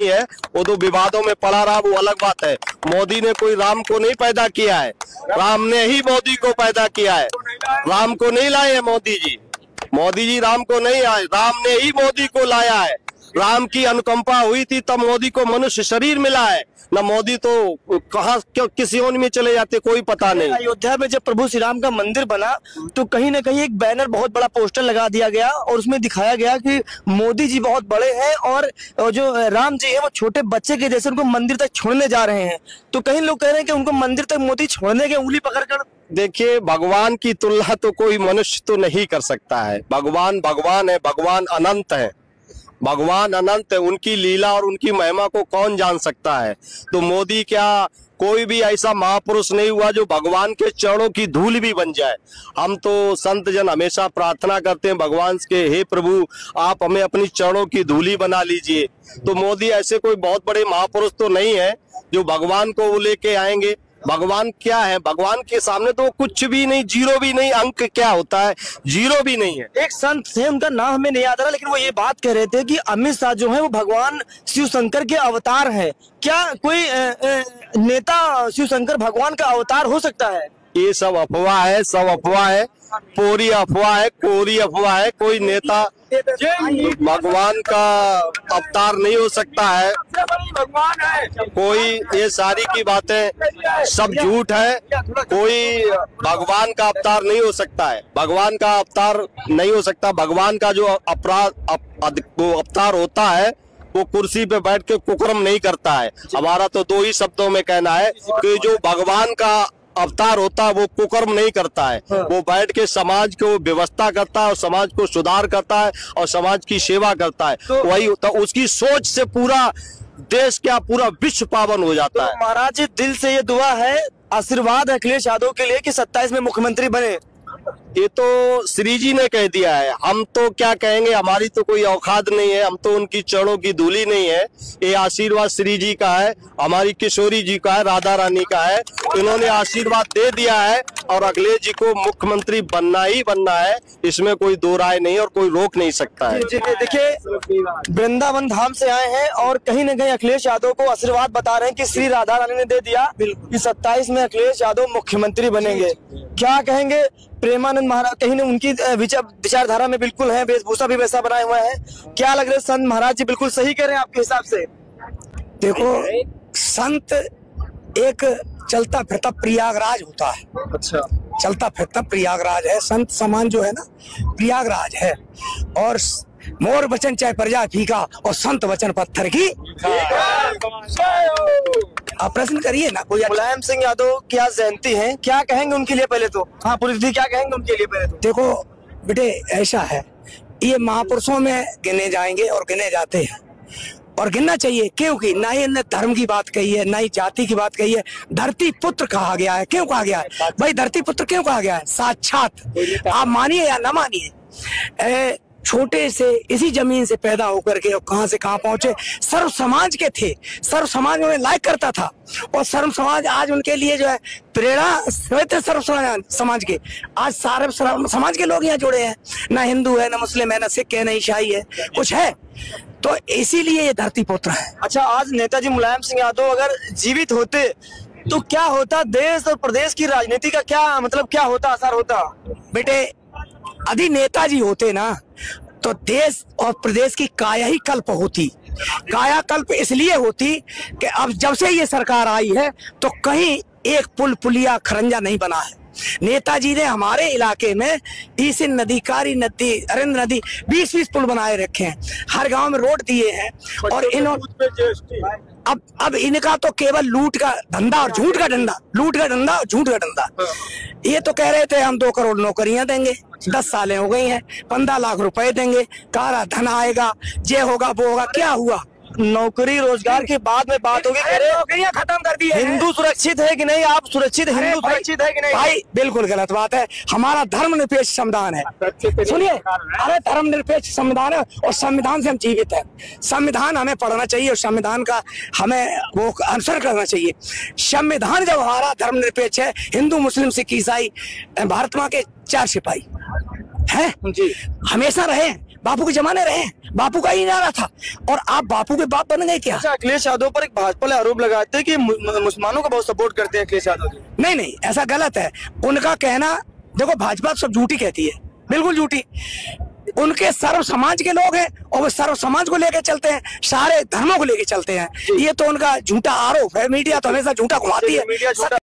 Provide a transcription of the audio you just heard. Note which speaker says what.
Speaker 1: नहीं है, वो तो विवादों में पड़ा रहा, वो अलग बात है। मोदी ने कोई राम को नहीं पैदा किया है, राम ने ही मोदी को पैदा किया है। राम को नहीं लाए मोदी जी, मोदी जी राम को नहीं आए, राम ने ही मोदी को लाया है। राम की अनुकंपा हुई थी तब मोदी को मनुष्य शरीर मिला है, ना मोदी तो कहाँ किस योनि में चले जाते कोई पता नहीं।
Speaker 2: अयोध्या में जब प्रभु श्री राम का मंदिर बना तो कहीं ना कहीं एक बैनर, बहुत बड़ा पोस्टर लगा दिया गया और उसमें दिखाया गया कि मोदी जी बहुत बड़े हैं और जो राम जी है वो छोटे बच्चे के जैसे उनको मंदिर तक छोड़ने जा रहे हैं। तो कहीं लोग कह रहे हैं कि उनको मंदिर तक मोदी छोड़ने के उंगली पकड़कर।
Speaker 1: देखिए, भगवान की तुलना तो कोई मनुष्य तो नहीं कर सकता है। भगवान भगवान है, भगवान अनंत है, भगवान अनंत है, उनकी लीला और उनकी महिमा को कौन जान सकता है। तो मोदी क्या, कोई भी ऐसा महापुरुष नहीं हुआ जो भगवान के चरणों की धूल भी बन जाए। हम तो संत जन हमेशा प्रार्थना करते हैं भगवान के, हे प्रभु आप हमें अपनी चरणों की धूली बना लीजिए। तो मोदी ऐसे कोई बहुत बड़े महापुरुष तो नहीं है जो भगवान को वो लेके आएंगे। भगवान क्या है, भगवान के सामने तो कुछ भी नहीं, जीरो भी नहीं। अंक क्या होता है, जीरो भी नहीं है।
Speaker 2: एक संत थे, उनका नाम हमें नहीं याद आ रहा, लेकिन वो ये बात कह रहे थे कि अमित शाह जो है वो भगवान शिव शंकर के अवतार है। क्या कोई नेता शिव शंकर भगवान का अवतार हो सकता है?
Speaker 1: ये सब अफवाह है, सब अफवाह है, पूरी अफवाह है, कोरी अफवाह है। कोई नेता भगवान का अवतार नहीं हो सकता है। कोई, ये सारी की बातें सब झूठ है। कोई भगवान का अवतार नहीं हो सकता है, भगवान का अवतार नहीं हो सकता। भगवान का जो अवतार होता है वो कुर्सी पे बैठ के कुकर्म नहीं करता है। हमारा तो दो ही शब्दों में कहना है कि जो भगवान का अवतार होता है वो कुकर्म नहीं करता है, वो बैठ के समाज को व्यवस्था करता है और समाज को सुधार करता है और समाज की सेवा करता है। तो वही तो उसकी सोच से पूरा देश क्या, पूरा विश्व पावन हो जाता है।
Speaker 2: महाराज जी, दिल से ये दुआ है, आशीर्वाद अखिलेश यादव के लिए कि 27 में मुख्यमंत्री बने।
Speaker 1: ये तो श्री जी ने कह दिया है, हम तो क्या कहेंगे, हमारी तो कोई औकात नहीं है, हम तो उनकी चरणों की धूली नहीं है। ये आशीर्वाद श्री जी का है, हमारी किशोरी जी का है, राधा रानी का है। इन्होंने आशीर्वाद दे दिया है और अखिलेश जी को मुख्यमंत्री बनना ही बनना है, इसमें कोई दो राय नहीं और कोई रोक नहीं सकता है।
Speaker 2: देखिए, वृंदावन धाम से आए हैं और कहीं न कहीं अखिलेश यादव को आशीर्वाद बता रहे हैं कि श्री राधा रानी ने दे दिया कि 27 में अखिलेश यादव मुख्यमंत्री बनेंगे। क्या कहेंगे प्रेमानंद महाराज, कहीं न उनकी विचारधारा में बिल्कुल है, वेशभूषा भी वैसा बनाए हुए हैं। क्या लग रहा है, संत महाराज जी बिल्कुल सही कह रहे हैं आपके हिसाब से?
Speaker 3: देखो, संत एक चलता फिरता प्रयागराज होता है।
Speaker 2: अच्छा,
Speaker 3: चलता फिरता प्रयागराज है, संत समान जो है ना प्रयागराज है। और मोर वचन चाहे प्रजा फीका और संत वचन पत्थर की। आप प्रश्न करिए ना कोई।
Speaker 2: मुलायम सिंह यादव की आज जयंती है, क्या कहेंगे उनके लिए पहले तो? हाँ पुलिस जी, क्या कहेंगे उनके लिए पहले तो?
Speaker 3: देखो बेटे, ऐसा है, ये महापुरुषों में गिने जाएंगे और गिने जाते हैं और गिनना चाहिए, क्योंकि ना ही इन्हें धर्म की बात कही है, ना ही जाति की बात कही है। धरती पुत्र कहा गया है। क्यों कहा गया है भाई? धरती पुत्र क्यों कहा गया है? साक्षात, आप मानिए या ना मानिए, छोटे से इसी जमीन से पैदा होकर के और कहां से कहां पहुंचे, सर्व समाज के थे, सर्व समाज उन्हें लाइक करता था और सर्व समाज आज उनके लिए जो है प्रेरणा थे। सर्व समाज के आज सारे समाज के लोग यहाँ जुड़े हैं, ना हिंदू है, ना मुस्लिम है, ना सिख है, ना ईसाई है, कुछ है। तो इसीलिए ये धरती पुत्र है।
Speaker 2: अच्छा, आज नेताजी मुलायम सिंह यादव अगर जीवित होते तो क्या होता? देश और प्रदेश की राजनीति का क्या मतलब, क्या होता, असर होता?
Speaker 3: बेटे, यदि नेताजी होते ना तो देश और प्रदेश की काया ही कल्प होती। काया कल्प इसलिए होती कि अब जब से ये सरकार आई है तो कहीं एक पुल पुलिया खरंजा नहीं बना है। नेताजी ने हमारे इलाके में ईसिन नदी, कारी नदी, अरिंद नदी 20-20 पुल बनाए रखे हैं, हर गांव में रोड दिए हैं। और इन्होंने अब इनका तो केवल लूट का धंधा और झूठ का धंधा, लूट का धंधा और झूठ का धंधा। ये तो कह रहे थे हम 2 करोड़ नौकरियां देंगे, 10 सालें हो गई हैं, 15 लाख रुपए देंगे, काला धन आएगा, ये होगा वो होगा। क्या हुआ?
Speaker 2: नौकरी रोजगार के बाद में बात होगी,
Speaker 3: नौकरियां खत्म कर दी है।
Speaker 2: हिंदू सुरक्षित है कि नहीं? आप सुरक्षित, हिंदू सुरक्षित है कि नहीं?
Speaker 3: भाई बिल्कुल गलत बात है। हमारा धर्मनिरपेक्ष संविधान है, सुनिए, अरे धर्मनिरपेक्ष संविधान है और संविधान से हम जीवित हैं। संविधान हमें पढ़ना चाहिए और संविधान का हमें वो अनुसरण करना चाहिए। संविधान जब हमारा धर्मनिरपेक्ष है, हिंदू मुस्लिम सिख ईसाई भारत माँ के 4 सिपाही हैं जी, हमेशा रहे। बापू के जमाने रहे, बापू का ही नारा था और आप बापू के बाप बन गए क्या?
Speaker 2: अच्छा, अखिलेश यादव पर एक भाजपा वाले आरोप लगाते हैं कि मुसलमानों को बहुत सपोर्ट करते हैं अखिलेश यादव।
Speaker 3: नहीं नहीं, ऐसा गलत है उनका कहना। देखो भाजपा सब झूठी कहती है, बिल्कुल झूठी। उनके सर्व समाज के लोग हैं और वो सर्व समाज को लेकर चलते हैं, सारे धर्मों को लेकर चलते हैं। ये तो उनका झूठा आरोप है। मीडिया तो हमेशा झूठा घुमाती है।